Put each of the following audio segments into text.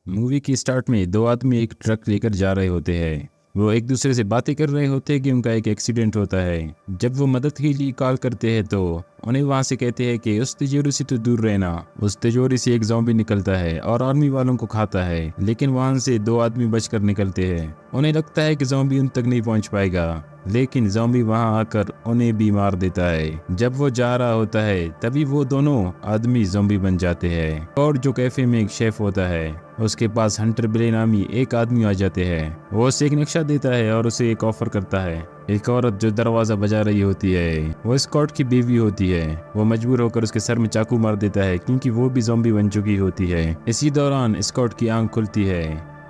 Movie की start में दो आदमी एक ट्रक लेकर जा रहे होते हैं। वो एक दूसरे से बातें कर रहे होते हैं कि उनका एक एक्सीडेंट होता है। जब वो मदद के लिए कॉल करते हैं तो उन्हें वहां से कहते हैं कि उस तिजोरी से तो दूर रहना। उस तिजोरी से एक ज़ॉम्बी निकलता है और आर्मी वालों को खाता है, लेकिन वहां से दो आदमी बचकर निकलते हैं। उन्हें लगता है कि ज़ॉम्बी उन तक नहीं पहुंच पाएगा, लेकिन ज़ॉम्बी वहां आकर उन्हें भी मार देता है। जब वो जा रहा होता है तभी वो दोनों आदमी ज़ॉम्बी बन जाते हैं। और जो कैफे में एक शेफ होता है, उसके पास हंटर बिले नामी एक आदमी आ जाते हैं। वो उसे एक नक्शा देता है और उसे एक ऑफर करता है। एक औरत जो दरवाजा बजा रही होती है वो स्कॉट की बीवी होती है। वो मजबूर होकर उसके सर में चाकू मार देता है क्योंकि वो भी ज़ॉम्बी बन चुकी होती है। इसी दौरान स्कॉट की आंख खुलती है।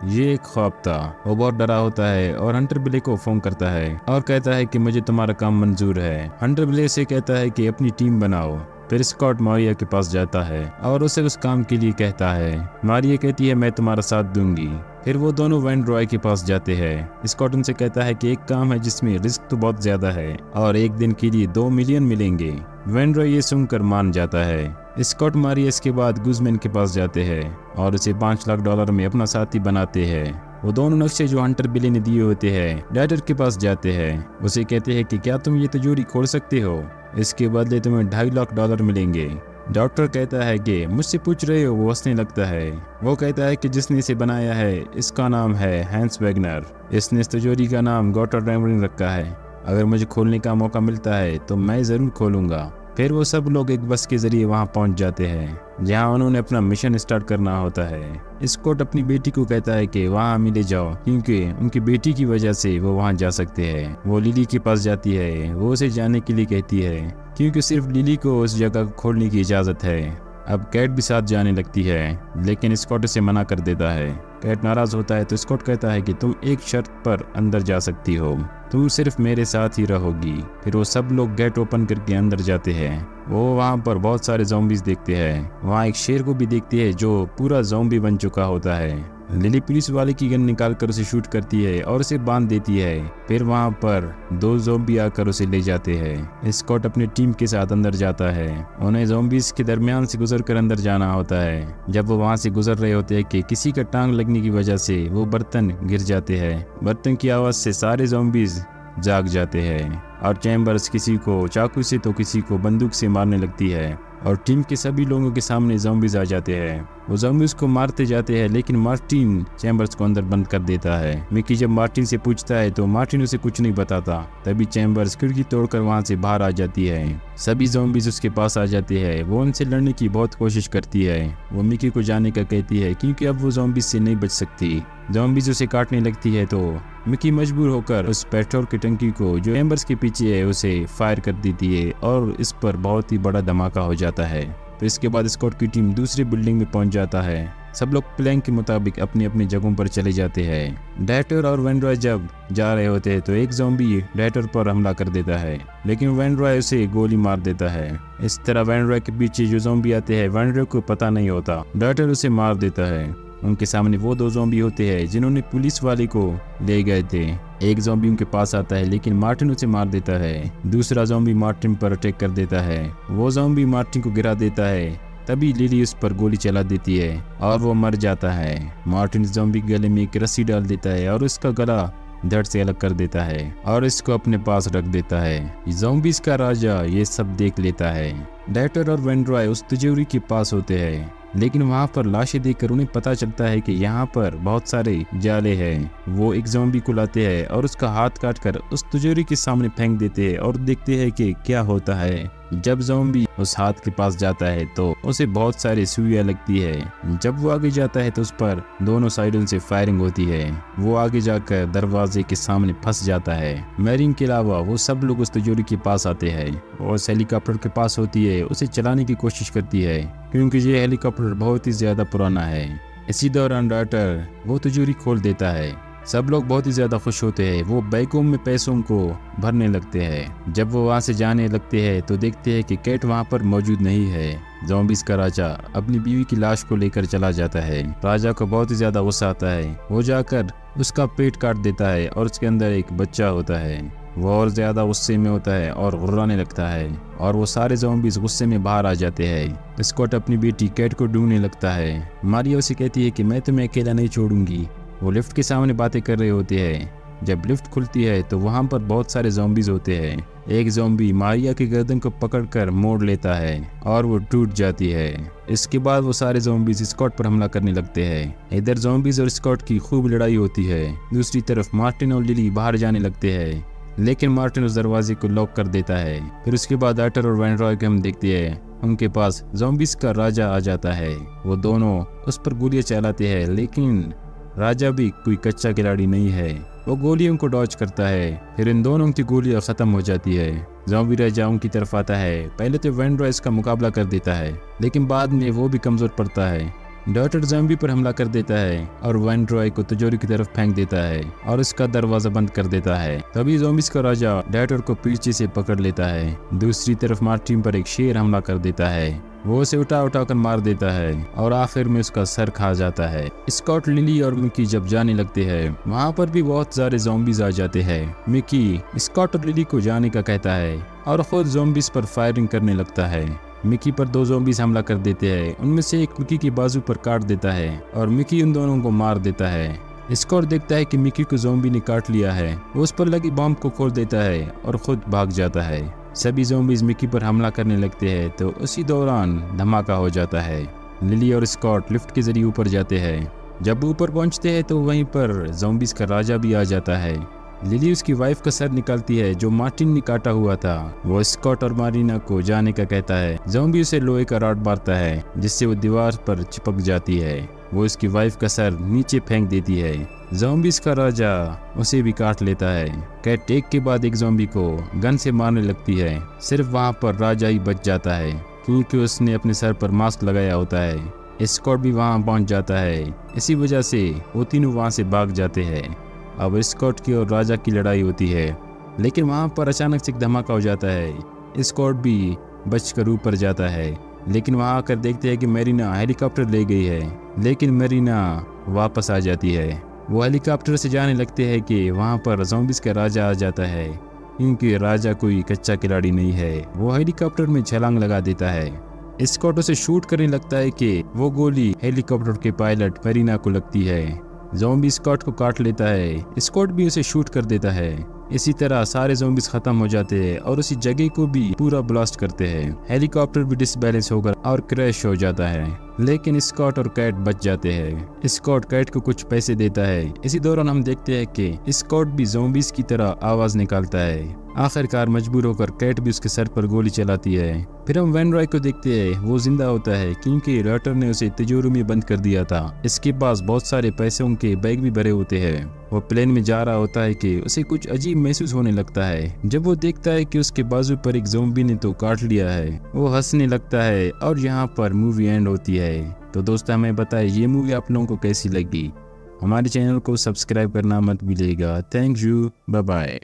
ये एक ख्वाब था। वो बहुत डरा होता है और हंटर बिले को फोन करता है और कहता है कि मुझे तुम्हारा काम मंजूर है। हंटर बिले से कहता है कि अपनी टीम बनाओ। फिर स्कॉट मारिया के पास जाता है और उसे उस काम के लिए कहता है। मारिया कहती है मैं तुम्हारा साथ दूंगी। फिर वो दोनों वैन रॉय के पास जाते हैं। स्कॉट उनसे कहता है कि एक काम है जिसमें रिस्क तो बहुत ज्यादा है और एक दिन के लिए 2 मिलियन मिलेंगे। वैन रॉय ये सुनकर मान जाता है। स्कॉट मारिया इसके बाद गुजमैन के पास जाते हैं और उसे $5 लाख में अपना साथी बनाते हैं। वो दोनों नक्शे जो हंटर बिले ने दिए होते हैं डॉक्टर के पास जाते हैं। उसे कहते हैं कि क्या तुम ये तिजोरी खोल सकते हो, इसके बदले तुम्हें $2.5 लाख मिलेंगे। डॉक्टर कहता है कि मुझसे पूछ रहे हो। वो हंसने लगता है। वो कहता है कि जिसने इसे बनाया है इसका नाम है हैंस वैगनर। इसने इस तिजोरी का नाम गॉटर रैमरिंग रखा है। अगर मुझे खोलने का मौका मिलता है तो मैं ज़रूर खोलूंगा। फिर वो सब लोग एक बस के जरिए वहां पहुंच जाते हैं जहां उन्होंने अपना मिशन स्टार्ट करना होता है। स्कॉट अपनी बेटी को कहता है कि वहां मिले जाओ क्योंकि उनकी बेटी की वजह से वो वहां जा सकते हैं। वो लिली के पास जाती है। वो उसे जाने के लिए कहती है क्योंकि सिर्फ लिली को उस जगह को खोलने की इजाज़त है। अब कैट भी साथ जाने लगती है, लेकिन स्कॉट उसे मना कर देता है। कैट नाराज होता है तो स्कॉट कहता है कि तुम एक शर्त पर अंदर जा सकती हो, तुम सिर्फ मेरे साथ ही रहोगी। फिर वो सब लोग गेट ओपन करके अंदर जाते हैं। वो वहाँ पर बहुत सारे ज़ॉम्बीज़ देखते हैं। वहाँ एक शेर को भी देखती है जो पूरा ज़ॉम्बी बन चुका होता है। लिली पुलिस वाले की गन निकालकर उसे शूट करती है और उसे बांध देती है। फिर वहाँ पर 2 ज़ॉम्बी आकर उसे ले जाते हैं। स्कॉट अपनी टीम के साथ अंदर जाता है। उन्हें ज़ॉम्बीज़ के दरमियान से गुजरकर अंदर जाना होता है। जब वो वहाँ से गुजर रहे होते हैं कि किसी का टांग लगने की वजह से वो बर्तन गिर जाते हैं। बर्तन की आवाज़ से सारे ज़ॉम्बीज़ जाग जाते हैं और चैम्बर्स किसी को चाकू से तो किसी को बंदूक से मारने लगती है और टीम के सभी लोगों के सामने ज़ॉम्बीज़ आ जाते हैं। वो ज़ॉम्बीज़ को मारते जाते हैं, लेकिन मार्टिन चैम्बर्स को अंदर बंद कर देता है। मिकी जब मार्टिन से पूछता है तो मार्टिन उसे कुछ नहीं बताता। तभी चैम्बर्स खिड़की तोड़कर वहां से बाहर आ जाती है। सभी ज़ॉम्बीज़ उसके पास आ जाते हैं। वो उनसे लड़ने की बहुत कोशिश करती है। वो मिकी को जाने का कहती है क्योंकि अब वो ज़ॉम्बीज़ से नहीं बच सकती। ज़ॉम्बीज़ उसे काटने लगती है तो मिकी मजबूर होकर उस पेट्रोल की टंकी को जो चैम्बर्स के पीछे है उसे फायर कर देती है और इस पर बहुत ही बड़ा धमाका हो जाता है। तो इसके बाद स्कॉट की टीम दूसरी बिल्डिंग में पहुंच जाता है। सब लोग प्लान के मुताबिक अपनी अपनी जगहों पर चले जाते हैं। डैटर और वैन रॉय जब जा रहे होते हैं तो एक ज़ॉम्बी डैटर पर हमला कर देता है, लेकिन वैन रॉय उसे गोली मार देता है। इस तरह वैन रॉय के पीछे जो ज़ॉम्बी आते हैं वैन रॉय को पता नहीं होता। डैटर उसे मार देता है। उनके सामने वो 2 ज़ॉम्बी होते हैं जिन्होंने पुलिस वाले को ले गए थे। एक ज़ॉम्बी उनके पास आता है, लेकिन मार्टिन उसे मार देता है। दूसरा ज़ॉम्बी मार्टिन पर अटैक कर देता है। वो ज़ॉम्बी मार्टिन को गिरा देता है। तभी लिली उस पर गोली चला देती है और वो मर जाता है। मार्टिन ज़ॉम्बी के गले में एक रस्सी डाल देता है और उसका गला धड़ से अलग कर देता है और इसको अपने पास रख देता है। ज़ॉम्बीज़ का राजा ये सब देख लेता है। डैटर और वैन रॉय उस तिजोरी के पास होते हैं, लेकिन वहाँ पर लाशें देखकर उन्हें पता चलता है कि यहाँ पर बहुत सारे जाले हैं। वो एक ज़ॉम्बी को लाते हैं और उसका हाथ काटकर उस तिजोरी के सामने फेंक देते हैं और देखते हैं कि क्या होता है। जब ज़ॉम्बी उस हाथ के पास जाता है तो उसे बहुत सारी सुइयां लगती है। जब वो आगे जाता है तो उस पर दोनों साइडों से फायरिंग होती है। वो आगे जाकर दरवाजे के सामने फंस जाता है। मैरिन के अलावा वो सब लोग उस तिजोरी के पास आते हैं और हेलीकॉप्टर के पास होती है। उसे चलाने की कोशिश करती है क्योंकि ये हेलीकॉप्टर बहुत ही ज्यादा पुराना है। इसी दौरान डॉक्टर वो तिजोरी खोल देता है। सब लोग बहुत ही ज्यादा खुश होते हैं। वो बैगों में पैसों को भरने लगते हैं। जब वो वहां से जाने लगते हैं तो देखते हैं कि कैट वहां पर मौजूद नहीं है। ज़ॉम्बीज़ का राजा अपनी बीवी की लाश को लेकर चला जाता है। राजा को बहुत ही ज्यादा गुस्सा आता है। वो जाकर उसका पेट काट देता है और उसके अंदर एक बच्चा होता है। वो और ज़्यादा गुस्से में होता है और गुर्राने लगता है और वो सारे ज़ॉम्बीज़ गुस्से में बाहर आ जाते हैं। स्कॉट अपनी बेटी कैट को ढूंढने लगता है। मारिया उसे कहती है कि मैं तुम्हें अकेला नहीं छोड़ूंगी। वो लिफ्ट के सामने बातें कर रहे होते हैं। जब लिफ्ट खुलती है तो वहाँ पर बहुत सारे ज़ॉम्बीज़ होते हैं। एक ज़ॉम्बी मारिया की गर्दन को पकड़कर मोड़ लेता है और वो टूट जाती है। इसके बाद वो सारे ज़ॉम्बीज़ स्कॉट पर हमला करने लगते हैं। इधर ज़ॉम्बीज़ और स्कॉट की खूब लड़ाई होती है। दूसरी तरफ मार्टिन और लिली बाहर जाने लगते हैं, लेकिन मार्टिन उस दरवाजे को लॉक कर देता है। फिर उसके बाद आर्टर और वैन रॉय को हम देखते हैं। उनके पास ज़ॉम्बीज़ का राजा आ जाता है। वो दोनों उस पर गोलियां चलाते हैं, लेकिन राजा भी कोई कच्चा खिलाड़ी नहीं है। वो गोलियों को डॉज करता है। फिर इन दोनों की गोलियां खत्म हो जाती है। ज़ॉम्बी राजा उनकी तरफ आता है। पहले तो वैन रॉय इसका मुकाबला कर देता है, लेकिन बाद में वो भी कमज़ोर पड़ता है। डॉटर ज़ॉम्बी पर हमला कर देता है और वैन रॉय को तिजोरी की तरफ फेंक देता है और उसका दरवाजा बंद कर देता है। तभी ज़ॉम्बीज़ का राजा डॉटर को पीछे से पकड़ लेता है। दूसरी तरफ मार्टिन पर एक शेर हमला कर देता है। वो उसे उठा कर मार देता है और आखिर में उसका सर खा जाता है। स्कॉट, लिली और मिकी जब जाने लगते हैं, वहाँ पर भी बहुत सारे ज़ॉम्बीज़ आ जाते हैं। मिकी स्कॉट और लिली को जाने का कहता है और खुद ज़ॉम्बीज़ पर फायरिंग करने लगता है। मिकी पर दो ज़ॉम्बीज़ हमला कर देते हैं। उनमें से एक मिकी की बाजू पर काट देता है और मिकी उन दोनों को मार देता है। स्कॉट देखता है कि मिकी को ज़ॉम्बी ने काट लिया है। वो उस पर लगी बम को खोल देता है और खुद भाग जाता है। सभी ज़ॉम्बीज़ मिकी पर हमला करने लगते हैं, तो उसी दौरान धमाका हो जाता है। लिली और स्कॉट लिफ्ट के जरिए ऊपर जाते हैं। जब ऊपर पहुंचते हैं तो वहीं पर ज़ॉम्बीज़ का राजा भी आ जाता है। लिली उसकी वाइफ का सर निकालती है जो मार्टिन ने काटा हुआ था। वो स्कॉट और मारिना को जाने का कहता है। ज़ॉम्बी उसे लोहे का रॉड मारता है जिससे वो दीवार पर चिपक जाती है। वो उसकी वाइफ का सर नीचे फेंक देती है। ज़ॉम्बीज़ का राजा उसे भी काट लेता है। कैट एक के बाद एक ज़ॉम्बी को गन से मारने लगती है। सिर्फ वहाँ पर राजा ही बच जाता है क्योंकि उसने अपने सर पर मास्क लगाया होता है। स्कॉट भी वहाँ पहुँच जाता है। इसी वजह से वो तीनों वहाँ से भाग जाते हैं। अब स्कॉट की और राजा की लड़ाई होती है, लेकिन वहाँ पर अचानक से एक धमाका हो जाता है। स्कॉट भी बचकर ऊपर जाता है, लेकिन वहाँ आकर देखते हैं कि मेरीना हेलीकॉप्टर ले गई है, लेकिन मेरीना वापस आ जाती है। वो हेलीकॉप्टर से जाने लगते हैं कि वहाँ पर ज़ॉम्बीज़ का राजा आ जाता है, क्योंकि राजा कोई कच्चा खिलाड़ी नहीं है। वो हेलीकॉप्टर में छलांग लगा देता है। स्कॉट उसे शूट करने लगता है कि वो गोली हेलीकॉप्टर के पायलट मेरीना को लगती है। ज़ॉम्बी स्कॉट को काट लेता है। स्कॉट भी उसे शूट कर देता है। इसी तरह सारे ज़ॉम्बीज़ खत्म हो जाते हैं और उसी जगह को भी पूरा ब्लास्ट करते हैं। हेलीकॉप्टर भी डिसबैलेंस होकर और क्रैश हो जाता है, लेकिन स्कॉट और कैट बच जाते हैं। स्कॉट कैट को कुछ पैसे देता है। इसी दौरान हम देखते हैं कि स्कॉट भी ज़ॉम्बीज़ की तरह आवाज़ निकालता है। आखिरकार मजबूर होकर कैट भी उसके सर पर गोली चलाती है। फिर हम वैन रॉय को देखते हैं। वो जिंदा होता है क्योंकि रॉटर ने उसे तिजोरी में बंद कर दिया था। इसके पास बहुत सारे पैसों के बैग भी भरे होते हैं। वो प्लेन में जा रहा होता है कि उसे कुछ अजीब महसूस होने लगता है। जब वो देखता है कि उसके बाजू पर एक ज़ॉम्बी ने तो काट लिया है, वो हंसने लगता है और यहाँ पर मूवी एंड होती है। तो दोस्तों हमें बताएं ये मूवी आप लोगों को कैसी लगी। हमारे चैनल को सब्सक्राइब करना मत भूलिएगा। Thank you, bye bye.